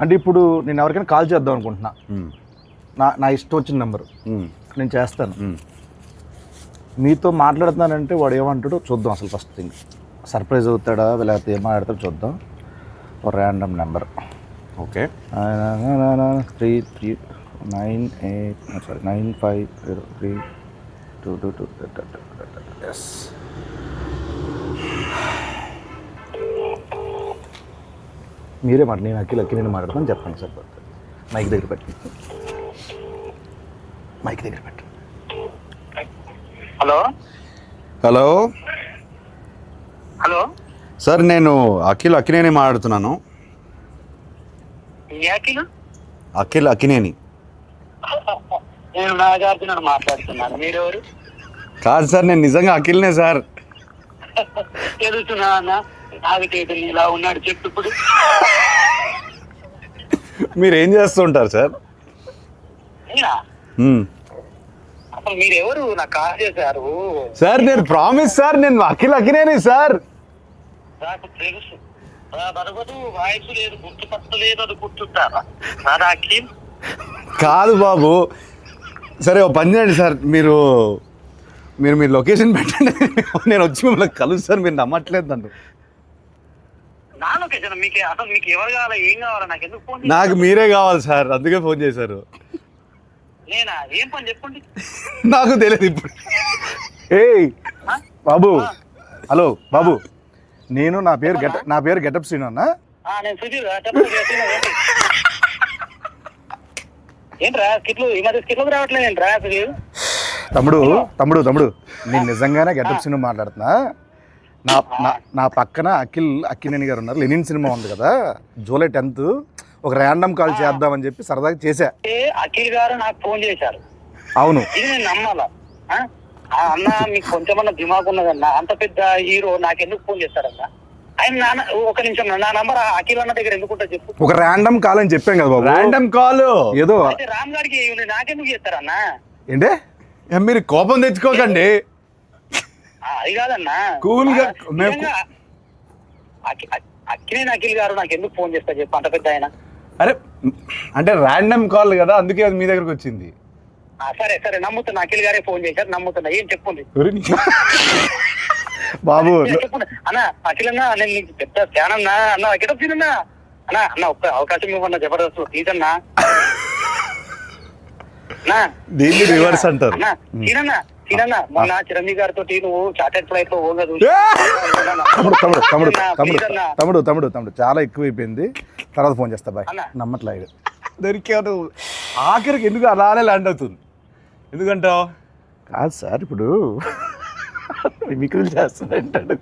అంటే ఇప్పుడు నేను ఎవరికైనా కాల్ చేద్దాం అనుకుంటున్నా, నా ఇష్టం వచ్చిన నెంబరు నేను చేస్తాను. మీతో మాట్లాడుతున్నానంటే వాడు ఏమంటాడో చూద్దాం. అసలు ఫస్ట్ థింగ్ సర్ప్రైజ్ అవుతాడా లేకపోతే ఏం మాట్లాడతాడో చూద్దాం. ఒక ర్యాండమ్ నెంబర్. ఓకే. 9398 ఎస్. మీరే మాట, నేను అక్కిని మాట్లాడతాను చెప్పండి సార్. మైక్ దగ్గర పెట్టి హలో హలో హలో సార్, నేను అక్కినేని మాట్లాడుతున్నాను. అక్కినేని. నేను నాగార్జున మాట్లాడుతున్నాను. మీరెవరు? కాదు సార్, నేను నిజంగా అఖిల్నే సార్. తెలుసునా అన్న, నాగటేటని ఇలా ఉన్నాడు చెప్పు ఇప్పుడు. మీరు ఏం చేస్తుంటారు సార్? అసలు మీరెవరు? నాకు కాల్ చేశారు సార్. నేను ప్రామిస్ సార్, నేను అఖినేని సార్. నాకు తెలుసు. బరగదు, వాయిస్ లేదు, గుర్తుపట్టలేదు, అది గుర్తుంటారా సార్? అఖిల్ కాదు బాబు. సరే ఓ పని చేయండి సార్, మీరు లొకేషన్ పెట్టండి, నేను వచ్చి మిమ్మల్ని కలుస్తాను. మీరు నమ్మట్లేదు నన్ను. నా లొకేషన్ మీకు అసలు మీకు ఎవరు కావాలా, ఏం కావాలా? నాకు ఎందుకు ఫోన్? నాకు మీరే కావాలి సార్, అందుకే ఫోన్ చేశారు. నేనా? ఏం పని చెప్పండి. నాకు తెలియదు ఇప్పుడు. ఏయ్ బాబు, హలో బాబు, నా పేరు గెటప్ శ్రీను అన్న. నేను సుధీర్. ఏంట్రా స్కిట్లు ఈ మధ్య స్కిట్లకు రావట్లేదు ఏంట్రా సుధీర్? తమ్ముడు నేను నిజంగానే గెటప్ శ్రీను మాట్లాడుతున్నా. నా పక్కన అక్కినేని గారు ఉన్నారు. లెనిన్ సినిమా ఉంది కదా, జూలై 10th ఒక ర్యాండమ్ కాల్ చేద్దామని చెప్పి సరదాగా చేశా. అఖిల్ గారు నాకు ఫోన్ చేశారు. అవును, ఇది నేను నమ్మాలా? అన్న మీకు కొంచెమన్నా దిమాగ్ ఉన్నదన్నా, అంత పెద్ద హీరో నాకెందుకు ఫోన్ చేస్తారన్నా? ఆయన ఒక నిమిషం, నా నంబర్ అఖిల్ అన్న దగ్గర ఎందుకుంటా చెప్పు. ఒక ర్యాండమ్ కాల్ అని చెప్పాం కదా బాబు. ర్యాండమ్ కాల్ ఏదో రామ్ గారికి నాకెందుకు చేస్తారన్నా? ఏంటే మీరు కోపం తెచ్చుకోకండి. అది కాదన్నా, కూల్ గా అఖిల్ గారు నాకు ఎందుకు ఫోన్ చేస్తా చెప్పు, అంత పెద్ద ఆయన. అరే అంటే ర్యాండమ్ కాల్ కదా, అందుకే అది మీ దగ్గరకు వచ్చింది. సరే నమ్ముతున్నా, అఖిల్ గారే ఫోన్ చేశారు, నమ్ముతున్నా. ఏం చెప్పుంది బాబు? చెప్పండి అన్న. అఖిల్ అన్నా, నేను నీకు పెద్ద ఫ్యాన్ అన్నా. అన్న గెటప్ సీనన్నా అన్న ఒక్క అవకాశం ఇవ్వన్నా, జబర్దస్త్ ప్లీజ్ అన్నా. దీన్ని రివర్స్ అంటారు. సీనన్నా మొన్న చిరంజీవి గారితో నువ్వు చార్టెడ్ ఫ్లైట్ లో పోగదు. తమ్ముడు చాలా ఎక్కువైపోయింది, తర్వాత ఫోన్ చేస్తా బాయ్. నమ్మట్లేదు దొరికాడు. ఆఖరికి ఎందుకు అలానే ల్యాండ్ అవుతుంది? ఎందుకంటావు? కాదు సార్, ఇప్పుడు మిమిక్రీలు చేస్తానంటాడు.